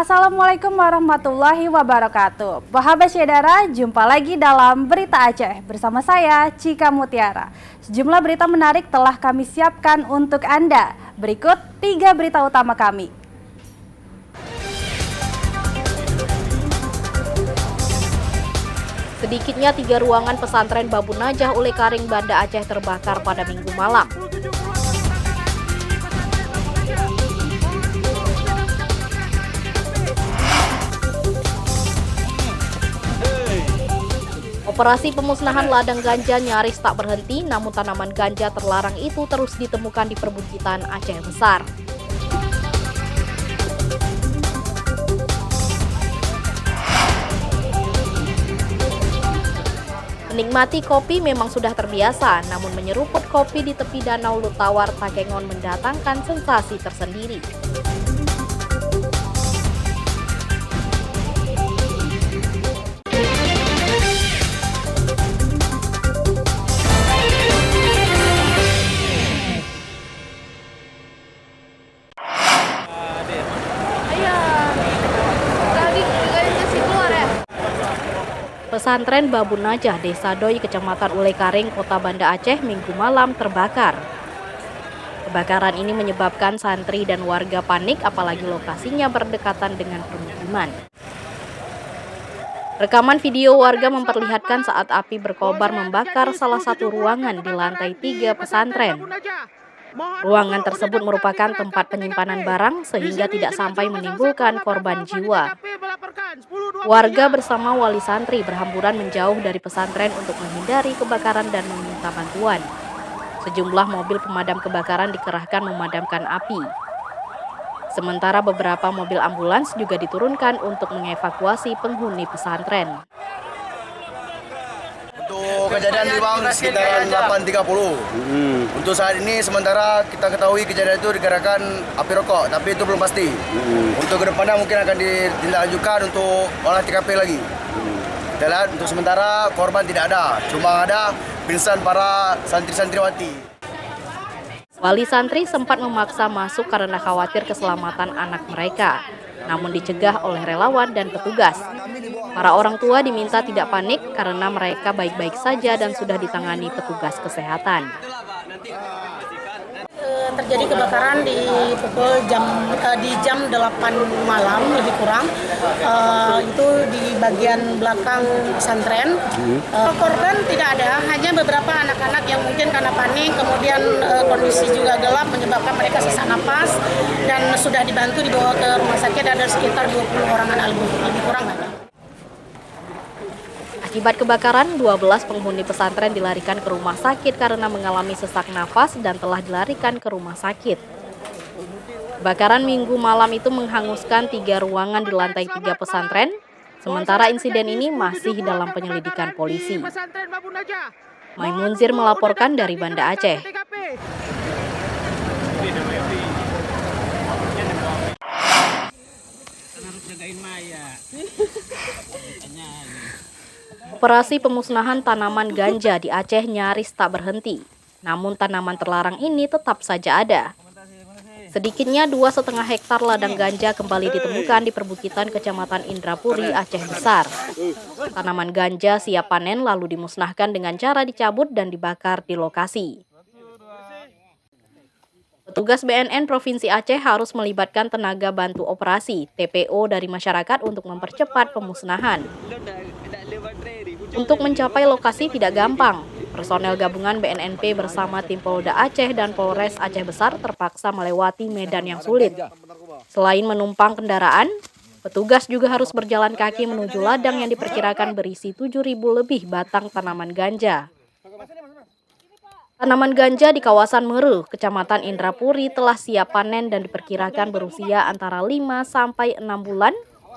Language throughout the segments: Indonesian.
Assalamualaikum warahmatullahi wabarakatuh. Sahabat Syedara, jumpa lagi dalam Berita Aceh bersama saya, Cika Mutiara. Sejumlah berita menarik telah kami siapkan untuk Anda. Berikut 3 berita utama kami. Sedikitnya 3 ruangan pesantren Babun Najah Ulay Karing, Banda Aceh terbakar pada Minggu malam. Operasi pemusnahan ladang ganja nyaris tak berhenti, namun tanaman ganja terlarang itu terus ditemukan di perbukitan Aceh Besar. Menikmati kopi memang sudah terbiasa, namun menyeruput kopi di tepi Danau Lutawar Takengon mendatangkan sensasi tersendiri. Pesantren Babun Najah, Desa Doi, Kecamatan Ulay Karing, Kota Banda Aceh, Minggu malam terbakar. Kebakaran ini menyebabkan santri dan warga panik, apalagi lokasinya berdekatan dengan permukiman. Rekaman video warga memperlihatkan saat api berkobar membakar salah satu ruangan di lantai 3 pesantren. Ruangan tersebut merupakan tempat penyimpanan barang sehingga tidak sampai menimbulkan korban jiwa. Warga bersama wali santri berhamburan menjauh dari pesantren untuk menghindari kebakaran dan meminta bantuan. Sejumlah mobil pemadam kebakaran dikerahkan memadamkan api. Sementara beberapa mobil ambulans juga diturunkan untuk mengevakuasi penghuni pesantren. Untuk kejadian di Bang sekitaran 8.30. Untuk saat ini sementara kita ketahui kejadian itu dikarenakan api rokok, tapi itu belum pasti. Untuk kedepannya mungkin akan ditindaklanjutkan untuk olah TKP lagi. Kita lihat untuk sementara korban tidak ada, cuma ada pingsan para santri-santriwati. Wali santri sempat memaksa masuk karena khawatir keselamatan anak mereka, namun dicegah oleh relawan dan petugas. Para orang tua diminta tidak panik karena mereka baik-baik saja dan sudah ditangani petugas kesehatan. Terjadi kebakaran di jam 8 malam lebih kurang, itu di bagian belakang pesantren. Korban tidak ada, hanya beberapa anak-anak yang mungkin karena panik, kemudian kondisi juga gelap menyebabkan mereka sesak napas dan sudah dibantu dibawa ke rumah sakit. Ada sekitar 20 orangan lebih kurang ada. Akibat kebakaran, 12 penghuni pesantren dilarikan ke rumah sakit karena mengalami sesak nafas dan telah dilarikan ke rumah sakit. Kebakaran Minggu malam itu menghanguskan 3 ruangan di lantai 3 pesantren, sementara insiden ini masih dalam penyelidikan polisi. Maimunzir melaporkan dari Banda Aceh. Operasi pemusnahan tanaman ganja di Aceh nyaris tak berhenti. Namun tanaman terlarang ini tetap saja ada. Sedikitnya 2,5 hektar ladang ganja kembali ditemukan di perbukitan Kecamatan Indrapuri, Aceh Besar. Tanaman ganja siap panen lalu dimusnahkan dengan cara dicabut dan dibakar di lokasi. Petugas BNN Provinsi Aceh harus melibatkan tenaga bantu operasi TPO dari masyarakat untuk mempercepat pemusnahan. Untuk mencapai lokasi tidak gampang. Personel gabungan BNNP bersama tim Polda Aceh dan Polres Aceh Besar terpaksa melewati medan yang sulit. Selain menumpang kendaraan, petugas juga harus berjalan kaki menuju ladang yang diperkirakan berisi 7.000 lebih batang tanaman ganja. Tanaman ganja di kawasan Meru, Kecamatan Indrapuri telah siap panen dan diperkirakan berusia antara 5 sampai 6 bulan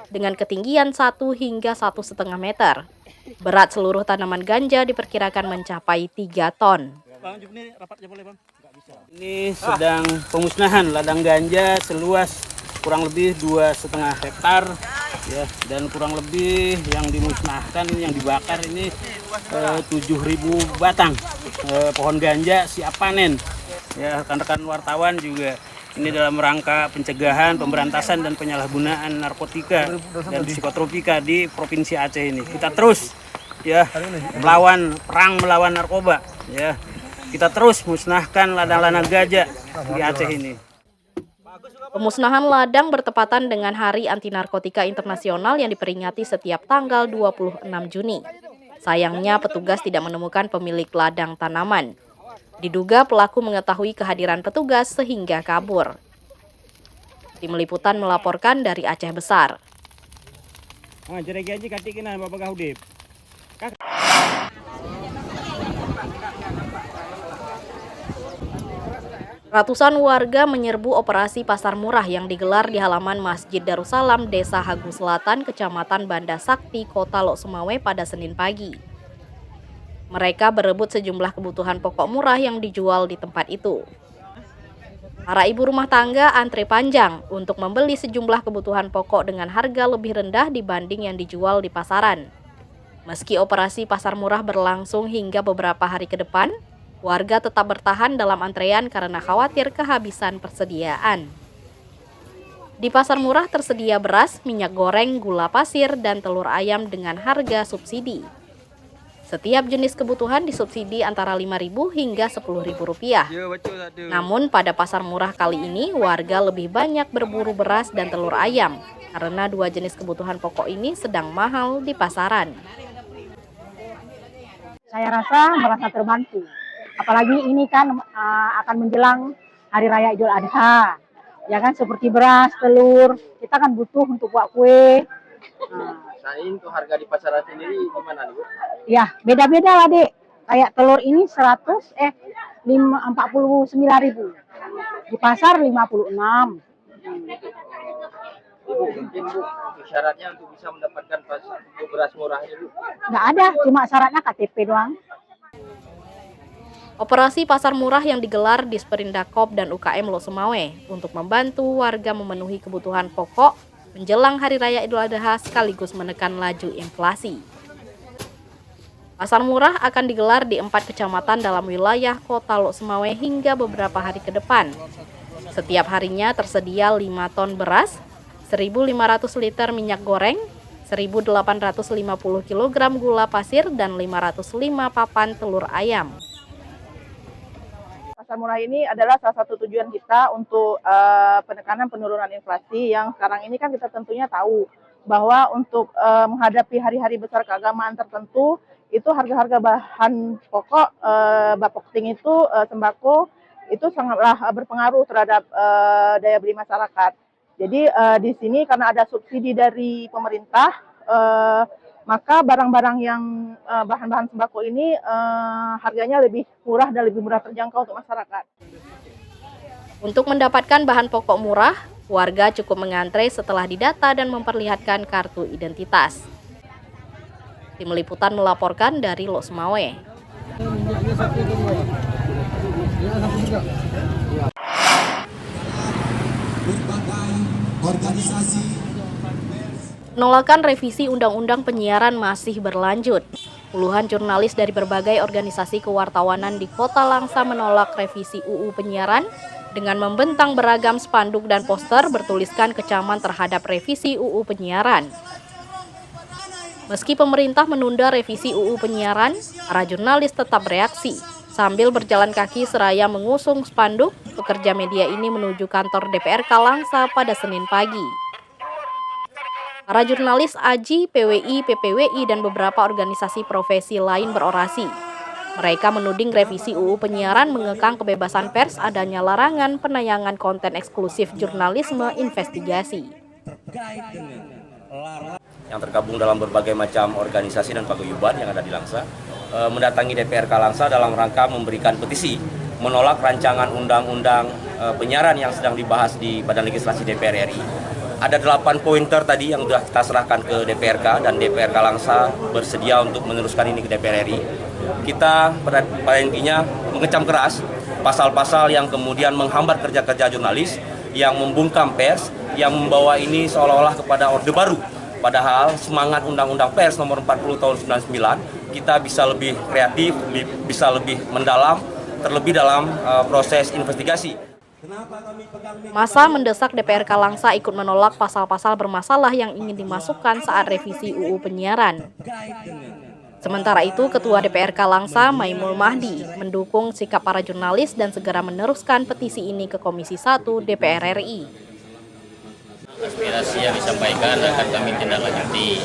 dengan ketinggian 1 hingga 1,5 meter. Berat seluruh tanaman ganja diperkirakan mencapai 3 ton. Ini sedang pemusnahan ladang ganja seluas kurang lebih 2,5 hektar ya, dan kurang lebih yang dimusnahkan yang dibakar ini 7.000 batang pohon ganja siap panen. Ya, rekan-rekan wartawan juga Ini dalam rangka pencegahan, pemberantasan dan penyalahgunaan narkotika dan psikotropika di Provinsi Aceh ini. Kita terus ya perang melawan narkoba ya. Kita terus musnahkan ladang-ladang gajah di Aceh ini. Pemusnahan ladang bertepatan dengan Hari Anti Narkotika Internasional yang diperingati setiap tanggal 26 Juni. Sayangnya petugas tidak menemukan pemilik ladang tanaman. Diduga pelaku mengetahui kehadiran petugas sehingga kabur. Tim Liputan melaporkan dari Aceh Besar. Ratusan warga menyerbu operasi pasar murah yang digelar di halaman Masjid Darussalam, Desa Hagu Selatan, Kecamatan Banda Sakti, Kota Lok Sumawe pada Senin pagi. Mereka berebut sejumlah kebutuhan pokok murah yang dijual di tempat itu. Para ibu rumah tangga antre panjang untuk membeli sejumlah kebutuhan pokok dengan harga lebih rendah dibanding yang dijual di pasaran. Meski operasi pasar murah berlangsung hingga beberapa hari ke depan, warga tetap bertahan dalam antrean karena khawatir kehabisan persediaan. Di pasar murah tersedia beras, minyak goreng, gula pasir, dan telur ayam dengan harga subsidi. Setiap jenis kebutuhan disubsidi antara Rp5.000 hingga Rp10.000. Namun pada pasar murah kali ini, warga lebih banyak berburu beras dan telur ayam, karena dua jenis kebutuhan pokok ini sedang mahal di pasaran. Saya merasa terbantu. Apalagi ini kan akan menjelang Hari Raya Idul Adha. Ya kan, seperti beras, telur, kita kan butuh untuk buat kue. Nah, ini untuk harga di pasaran sendiri gimana, Bu? Ya, beda-beda lah, Dek. Kayak telur ini 49.000. Di pasar 56. Ibu, mungkin Bu, syaratnya untuk bisa mendapatkan beras murah ini, Bu? Nggak ada, cuma syaratnya KTP doang. Operasi pasar murah yang digelar di Sperindakob dan UKM Lok Sumawe untuk membantu warga memenuhi kebutuhan pokok menjelang Hari Raya Idul Adha sekaligus menekan laju inflasi. Pasar murah akan digelar di 4 kecamatan dalam wilayah Kota Lok Sumawe hingga beberapa hari ke depan. Setiap harinya tersedia 5 ton beras, 1.500 liter minyak goreng, 1.850 kg gula pasir, dan 505 papan telur ayam. Pasar murah ini adalah salah satu tujuan kita untuk penekanan penurunan inflasi yang sekarang ini kan kita tentunya tahu bahwa untuk menghadapi hari-hari besar keagamaan tertentu itu harga-harga bahan pokok, bapokting itu sembako itu sangatlah berpengaruh terhadap daya beli masyarakat. Jadi di sini karena ada subsidi dari pemerintah, maka barang-barang yang bahan-bahan sembako ini harganya lebih murah dan lebih mudah terjangkau untuk masyarakat. Untuk mendapatkan bahan pokok murah, warga cukup mengantre setelah didata dan memperlihatkan kartu identitas. Tim Liputan melaporkan dari Lok Sumawe. Penolakan revisi Undang-Undang Penyiaran masih berlanjut. Puluhan jurnalis dari berbagai organisasi kewartawanan di Kota Langsa menolak revisi UU Penyiaran dengan membentang beragam spanduk dan poster bertuliskan kecaman terhadap revisi UU Penyiaran. Meski pemerintah menunda revisi UU Penyiaran, para jurnalis tetap bereaksi. Sambil berjalan kaki seraya mengusung spanduk, pekerja media ini menuju kantor DPRK Langsa pada Senin pagi. Para jurnalis AJI, PWI, PPWI, dan beberapa organisasi profesi lain berorasi. Mereka menuding revisi UU Penyiaran mengekang kebebasan pers, adanya larangan penayangan konten eksklusif jurnalisme investigasi. Yang tergabung dalam berbagai macam organisasi dan paguyuban yang ada di Langsa, mendatangi DPRK Langsa dalam rangka memberikan petisi menolak rancangan undang-undang penyiaran yang sedang dibahas di Badan Legislasi DPR RI. Ada 8 pointer tadi yang sudah kita serahkan ke DPRK dan DPRK Langsa bersedia untuk meneruskan ini ke DPR RI. Kita pada intinya mengecam keras pasal-pasal yang kemudian menghambat kerja-kerja jurnalis, yang membungkam pers, yang membawa ini seolah-olah kepada orde baru. Padahal semangat Undang-Undang Pers nomor 40 tahun 99 kita bisa lebih kreatif, bisa lebih mendalam, terlebih dalam proses investigasi. Massa mendesak DPRK Langsa ikut menolak pasal-pasal bermasalah yang ingin dimasukkan saat revisi UU Penyiaran. Sementara itu, Ketua DPRK Langsa, Maimul Mahdi, mendukung sikap para jurnalis dan segera meneruskan petisi ini ke Komisi 1 DPR RI. Aspirasi yang disampaikan akan kami tindak lanjuti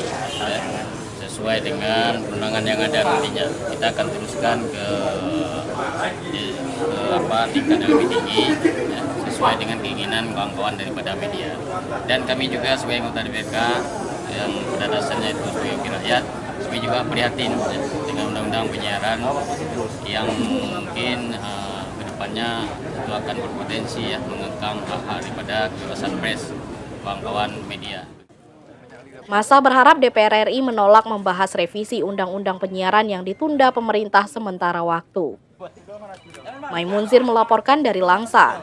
sesuai dengan undangan yang ada nantinya. Kita akan teruskan ke tingkat yang lebih tinggi sesuai dengan keinginan kawan-kawan daripada media. Dan kami juga sebagai anggota DPRK yang pada dasarnya itu sebagai wakil rakyat, kami juga prihatin dengan undang-undang penyiaran yang mungkin kedepannya itu akan berpotensi mengekang hak-hak daripada kebebasan pers kawan-kawan media. Massa berharap DPR RI menolak membahas revisi Undang-Undang Penyiaran yang ditunda pemerintah sementara waktu. Maimunzir melaporkan dari Langsa.